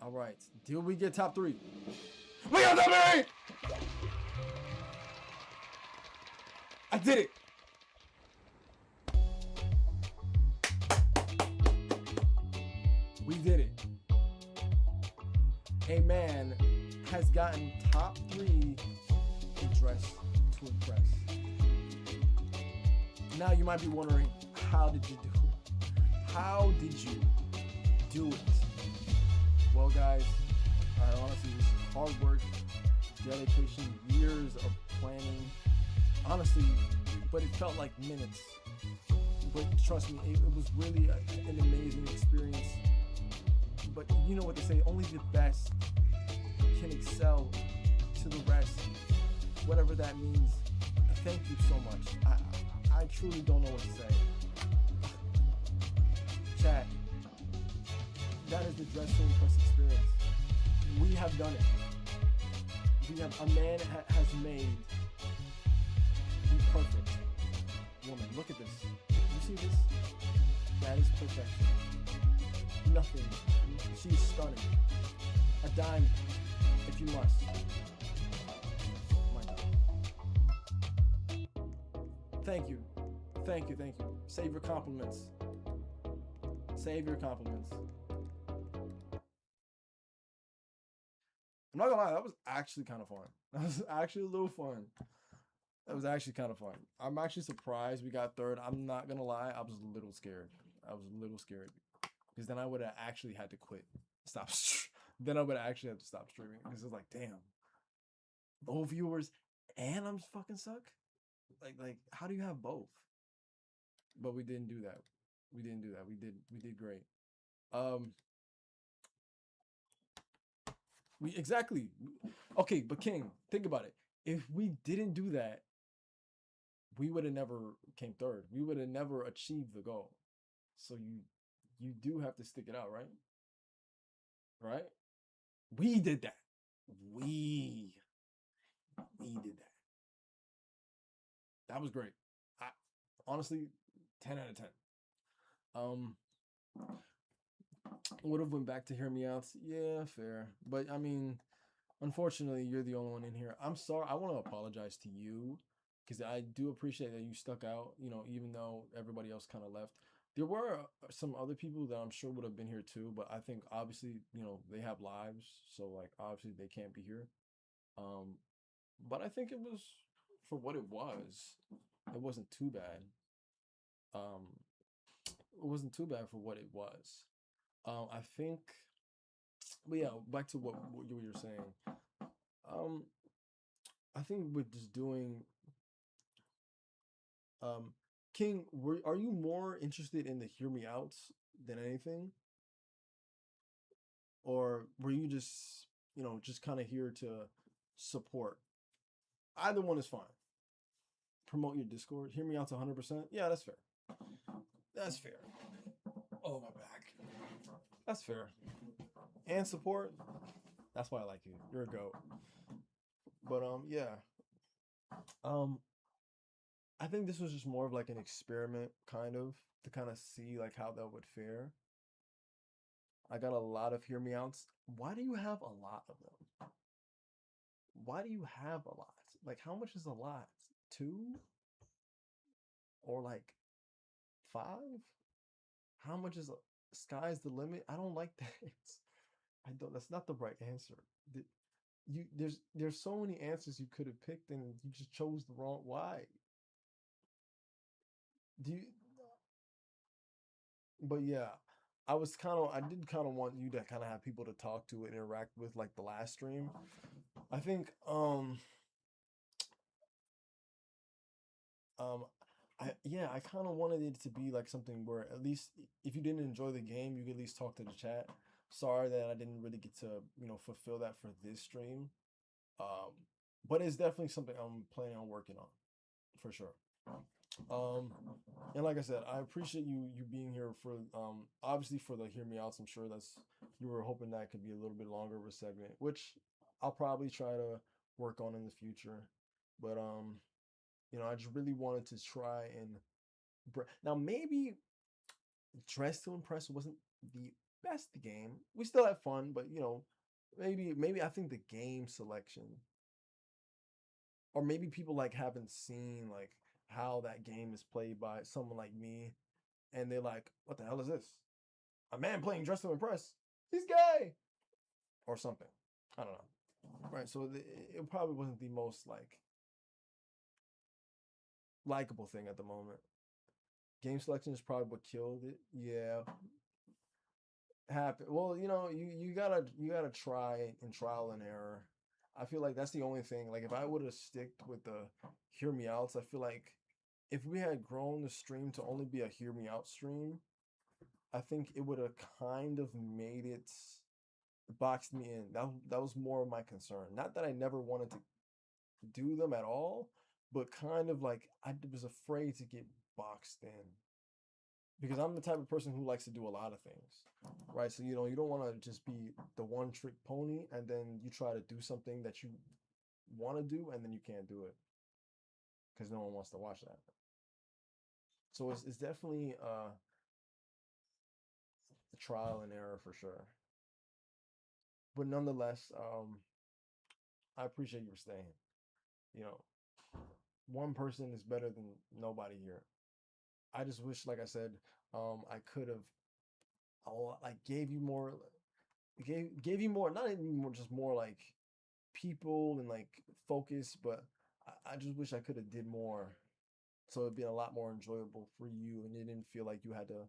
all right. Till we get top 3. We got top 3! I did it! top 3 in Dress to Impress. Now you might be wondering, how did you do it? How did you do it? Well, guys, honestly, it was hard work, dedication, years of planning. Honestly, but it felt like minutes. But trust me, it was really an amazing experience. But you know what they say, only the best can excel to the rest, whatever that means. Thank you so much. I truly don't know what to say. Chat, that is the Dress to Impress experience. We have done it. We have, a man has made the perfect woman. Look at this. You see this? That is perfection. Nothing. She's stunning. A diamond, if you must. My God. Thank you. Thank you, thank you. Save your compliments. Save your compliments. I'm not gonna lie, that was actually kind of fun. That was actually a little fun. That was actually kind of fun. I'm actually surprised we got third. I'm not gonna lie, I was a little scared. Because then I would have actually had to quit. Then I would actually have to stop streaming. Because it's like, damn. Low viewers and I'm fucking suck? Like, how do you have both? But we didn't do that. We did great. Exactly. Okay, but King, think about it. If we didn't do that, we would have never came third. We would have never achieved the goal. So you do have to stick it out, right? Right? We did that. We did that. That was great. Honestly, 10 out of 10. Would have went back to Hear Me Out. Yeah, fair. But I mean, unfortunately, you're the only one in here. I'm sorry. I want to apologize to you because I do appreciate that you stuck out, you know, even though everybody else kind of left. There were some other people that I'm sure would have been here too, but I think obviously, you know, they have lives, so like obviously they can't be here. But I think it was, for what it was, it wasn't too bad. It wasn't too bad for what it was. I think, but yeah, back to what you were saying. I think with just doing, King, are you more interested in the Hear Me Outs than anything? Or were you just, you know, just kind of here to support? Either one is fine. Promote your Discord. Hear Me Outs 100%. Yeah, that's fair. That's fair. Oh, my back. That's fair. And support. That's why I like you. You're a goat. But yeah. I think this was just more of like an experiment, kind of, to kind of see like how that would fare. I got a lot of Hear Me Outs. Why do you have a lot of them? Why do you have a lot? Like, how much is a lot? 2? Or like 5? How much is sky's the limit? I don't like that. I don't. That's not the right answer. There's so many answers you could have picked, and you just chose the wrong. Why? Do you? But yeah, I did kind of want you to kind of have people to talk to and interact with, like the last stream. I think I kind of wanted it to be like something where at least if you didn't enjoy the game, you could at least talk to the chat. Sorry that I didn't really get to, you know, fulfill that for this stream. But it's definitely something I'm planning on working on for sure. And like I said, I appreciate you being here for obviously for the Hear Me Outs. I'm sure that's, you were hoping that could be a little bit longer of a segment, which I'll probably try to work on in the future. But you know, I just really wanted to try and now maybe Dress to Impress wasn't the best game. We still had fun, but you know, maybe I think the game selection, or maybe people like haven't seen like how that game is played by someone like me, and they're like, what the hell is this? A man playing Dress to Impress? He's gay! Or something. I don't know. right? So it probably wasn't the most like likable thing at the moment. Game selection is probably what killed it. Yeah, happen. Well, you gotta try and trial and error. I feel like that's the only thing. Like if I would have sticked with the hear me outs, I feel like if we had grown the stream to only be a hear me out stream, I think it would have kind of made it boxed me in. That was more of my concern. Not that I never wanted to do them at all, but kind of like I was afraid to get boxed in because I'm the type of person who likes to do a lot of things, right? So you don't want to just be the one trick pony, and then you try to do something that you want to do, and then you can't do it because no one wants to watch that. So it's definitely a trial and error for sure. But nonetheless, I appreciate you staying. You know, one person is better than nobody here. I just wish, like I said, I could have, like gave you more, gave you more, not even more, just more like people and like focus. But I just wish I could have did more, so it'd be a lot more enjoyable for you, and you didn't feel like you had to.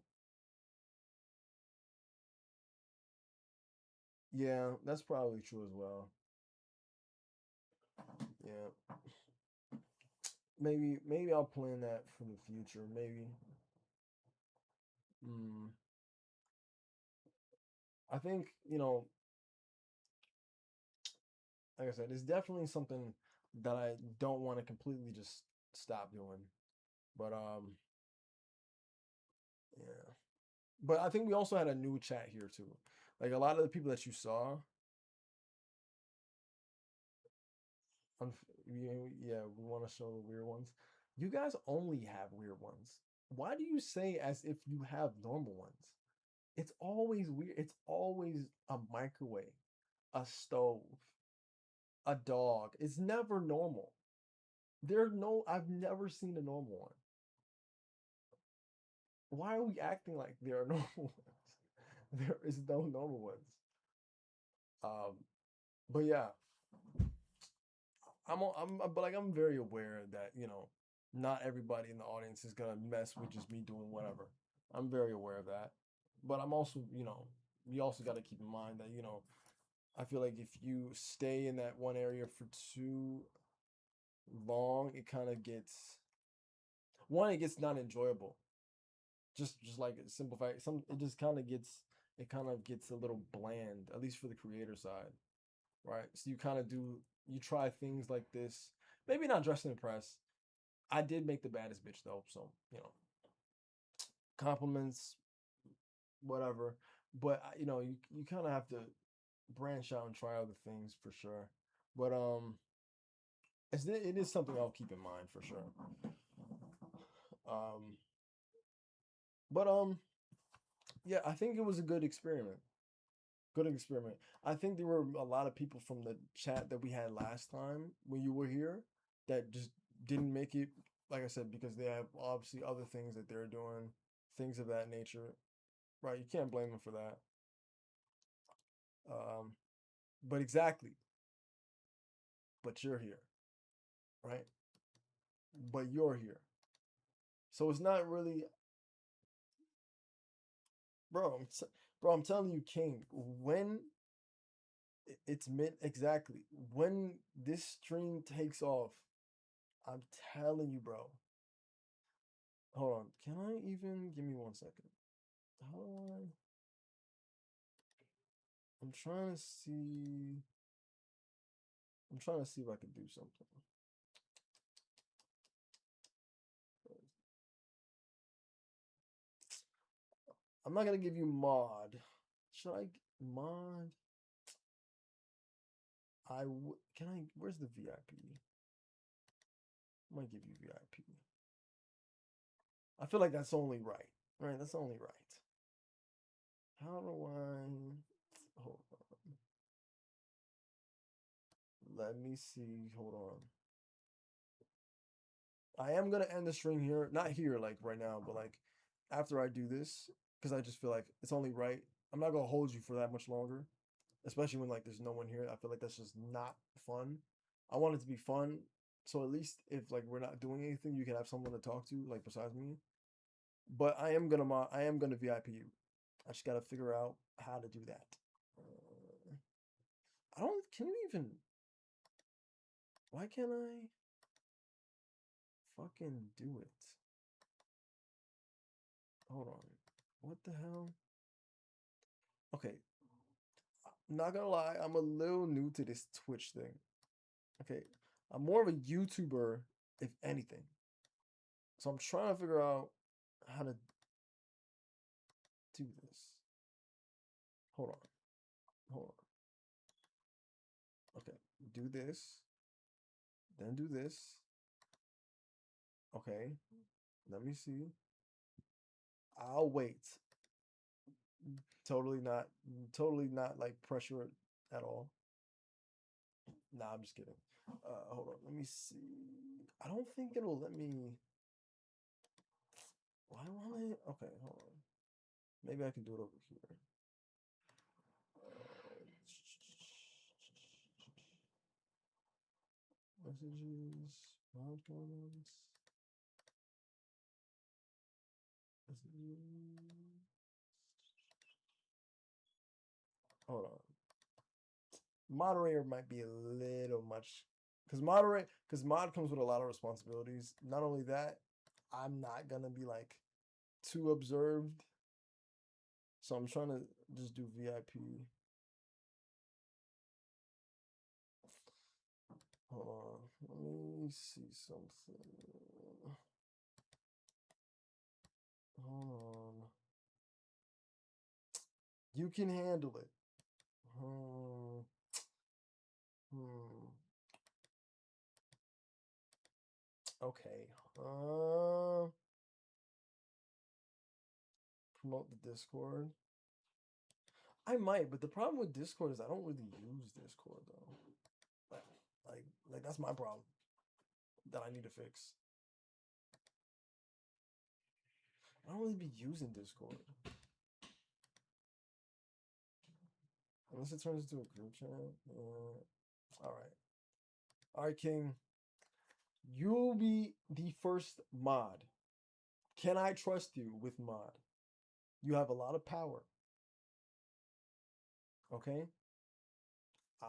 Yeah, that's probably true as well. Yeah, maybe I'll plan that for the future. Maybe. Mm, I think like I said, it's definitely something that I don't want to completely just stop doing. But yeah. But I think we also had a new chat here too. Like a lot of the people that you saw, yeah, we want to show the weird ones. You guys only have weird ones. Why do you say as if you have normal ones? It's always weird. It's always a microwave, a stove, a dog. It's never normal. I've never seen a normal one. Why are we acting like there are normal ones? There is no normal ones. Um, but yeah, but like I'm very aware that not everybody in the audience is gonna mess with just me doing whatever. I'm very aware of that, but I'm also you also got to keep in mind that I feel like if you stay in that one area for too long, it kind of gets it gets not enjoyable. Just like a simple fact, it just kind of gets a little bland, at least for the creator side, right? So you try things like this, maybe not dress and impress. I did make the baddest bitch though, so compliments, whatever. But you kind of have to branch out and try other things for sure. But it is something I'll keep in mind for sure. Um, but yeah, I think it was a good experiment. Good experiment. I think there were a lot of people from the chat that we had last time when you were here that just didn't make it, like I said, because they have obviously other things that they're doing, things of that nature. Right? You can't blame them for that. Um, but exactly, but you're here, right? But you're here. So it's not really, bro. Bro, I'm telling you, King. When it's meant exactly when this stream takes off, I'm telling you, bro. Hold on. Can I even give me 1 second? How do I? I'm trying to see. I'm trying to see if I can do something. I'm not gonna give you mod. Should I mod? Can I? Where's the VIP? I might give you VIP. I feel like that's only right. Right? That's only right. How do I? Hold on. Let me see. Hold on. I am gonna end the stream here. Not here, like right now, but like after I do this, because I just feel like it's only right. I'm not gonna hold you for that much longer. especially when like there's no one here. I feel like that's just not fun. I want it to be fun, so at least if like we're not doing anything, you can have someone to talk to like besides me. But I am gonna VIP you. I just gotta figure out how to do that. I don't. Can you even? Why can't I fucking do it? Hold on. What the hell? Okay, not gonna lie, I'm a little new to this Twitch thing. Okay, I'm more of a YouTuber, if anything. So I'm trying to figure out how to do this. Hold on. Hold on. Okay, do this. Then do this. Okay, let me see. I'll wait. Totally not like pressure at all. Nah, I'm just kidding. Hold on, let me see. I don't think it'll let me. Why won't it? Okay, hold on. Maybe I can do it over here. Messages, mod comments, messages. Hold on. Moderator might be a little much because mod comes with a lot of responsibilities. Not only that, I'm not gonna be like too observed. So I'm trying to just do VIP. Hold on. Let me see something. Hold on. You can handle it. Hmm. Hmm. Okay. Promote the Discord. I might, but the problem with Discord is I don't really use Discord though. Like, like that's my problem that I need to fix. I don't really be using Discord unless it turns into a group chat. All right, all right, King. You'll be the first mod. Can I trust you with mod? You have a lot of power. Okay. I,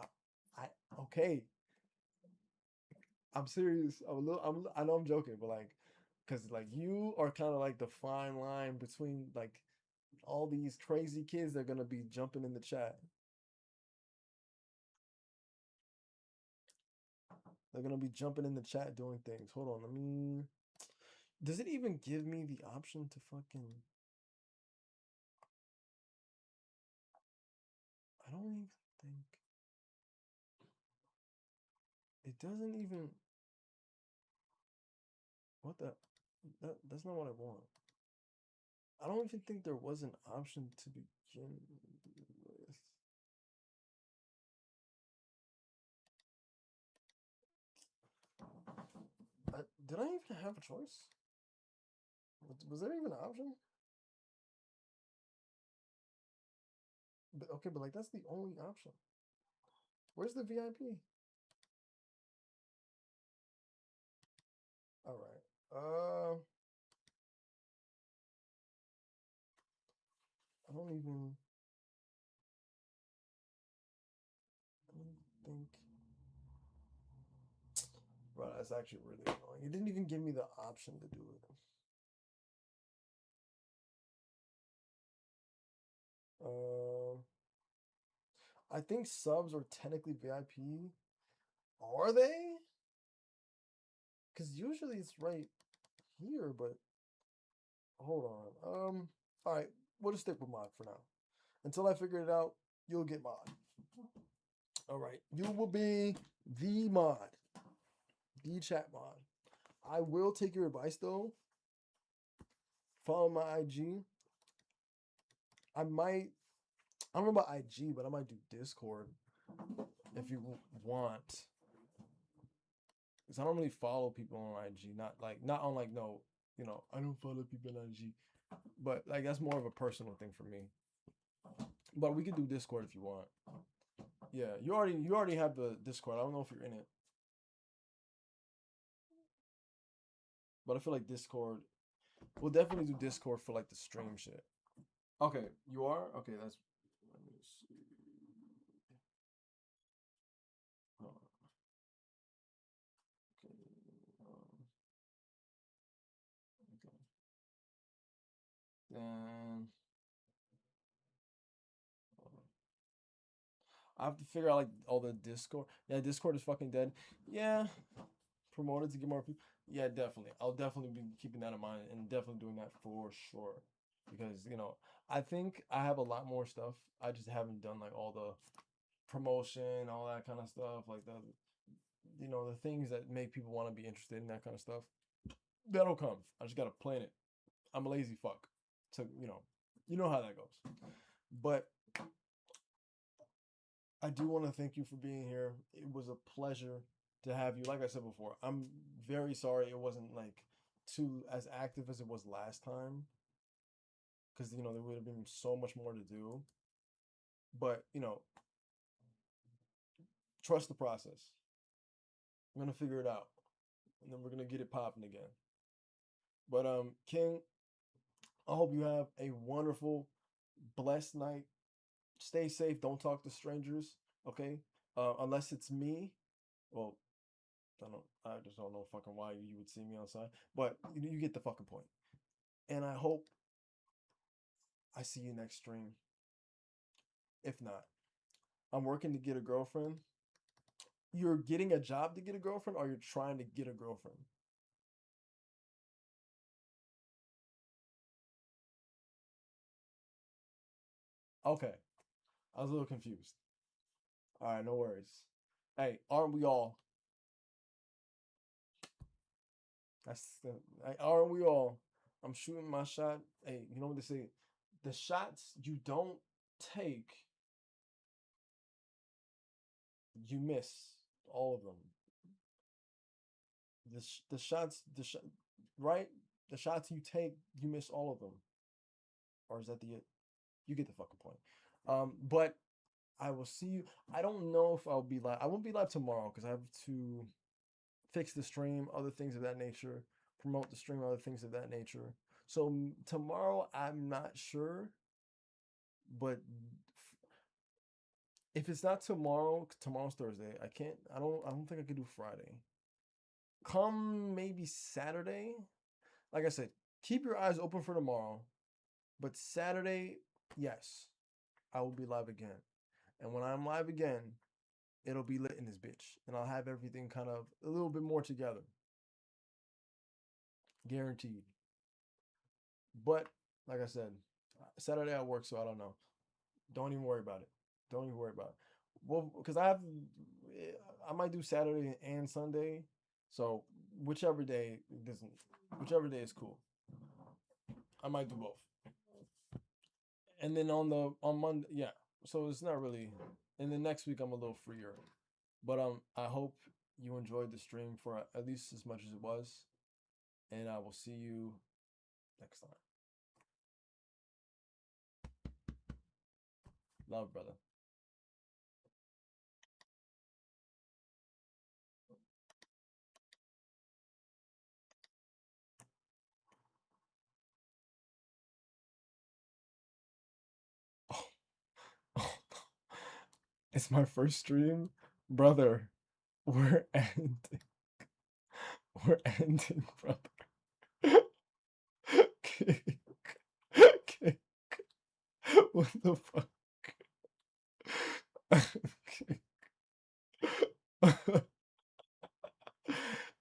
I okay. I'm serious. I'm a little. I know I'm joking, but like, cause like you are kind of like the fine line between like all these crazy kids that are gonna be jumping in the chat. They're gonna be jumping in the chat doing things. Hold on, let me. Does it even give me the option to fucking? I don't even think it doesn't even. What the? That's not what I want. I don't even think there was an option to begin with. Did I even have a choice? Was there even an option? But, okay, but like that's the only option. Where's the VIP? All right. I don't even. I don't think. Bro, that's actually really annoying. It didn't even give me the option to do it. Uh, I think subs are technically VIP. Are they? Because usually it's right here, but hold on. All right, we'll just stick with mod for now. Until I figure it out, you'll get mod. All right, you will be the mod, the chat mod. I will take your advice though. Follow my IG. I might. I don't know about IG, but I might do Discord if you want. Because I don't really follow people on IG. Not on like no, I don't follow people on IG. But like that's more of a personal thing for me. But we can do Discord if you want. Yeah, you already have the Discord. I don't know if you're in it, but I feel like Discord. We'll definitely do Discord for like the stream shit. Okay, you are? Okay, that's let me see. Hold on, okay, okay. Then hold on. I have to figure out like all the Discord. Yeah, Discord is fucking dead. Yeah, promoted to get more people. Yeah, definitely. I'll definitely be keeping that in mind and definitely doing that for sure. Because, I think I have a lot more stuff. I just haven't done like all the promotion, all that kind of stuff, like the things that make people want to be interested in that kind of stuff. That'll come. I just gotta plan it. I'm a lazy fuck. So, you know how that goes. But I do want to thank you for being here. It was a pleasure to have you. Like I said before, I'm very sorry it wasn't like too as active as it was last time because there would have been so much more to do. But trust the process. We're gonna figure it out, and then we're gonna get it popping again. But King, I hope you have a wonderful, blessed night. Stay safe. Don't talk to strangers. Okay, unless it's me. Well, I just don't know fucking why you would see me outside. But you get the fucking point. And I hope I see you next stream. If not, I'm working to get a girlfriend. You're getting a job to get a girlfriend, or you're trying to get a girlfriend? Okay, I was a little confused. All right, no worries. Hey, aren't we all? That's the, aren't we all? I'm shooting my shot. Hey, you know what they say? The shots you don't take, you miss all of them. The shots, right? The shots you take, you miss all of them. Or is that the you get the fucking point. But I will see you. I don't know if I'll be live. I won't be live tomorrow because I have to fix the stream, other things of that nature, promote the stream, other things of that nature. So tomorrow, I'm not sure, but if it's not tomorrow, tomorrow's Thursday. I can't. I don't think I could do Friday. Come maybe Saturday. Like I said, keep your eyes open for tomorrow. But Saturday, yes, I will be live again. And when I'm live again, it'll be lit in this bitch. And I'll have everything kind of a little bit more together. Guaranteed. But like I said, Saturday I work, so I don't know. Don't even worry about it. Don't even worry about it. Well, because I might do Saturday and Sunday. So whichever day doesn't, whichever day is cool. I might do both. And then on Monday, yeah. So it's not really. And then next week I'm a little freer. But I hope you enjoyed the stream for at least as much as it was, and I will see you next time. Love, brother. Oh, it's my first stream, brother. We're ending. We're ending, brother. Kick. Kick. What the fuck?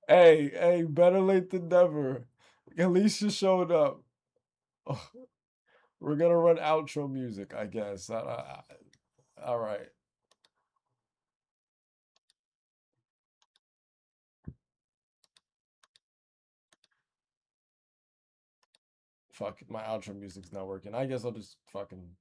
Hey, better late than never. At least you showed up. Oh, we're gonna run outro music, I guess. All right. Fuck, my outro music's not working. I guess I'll just fucking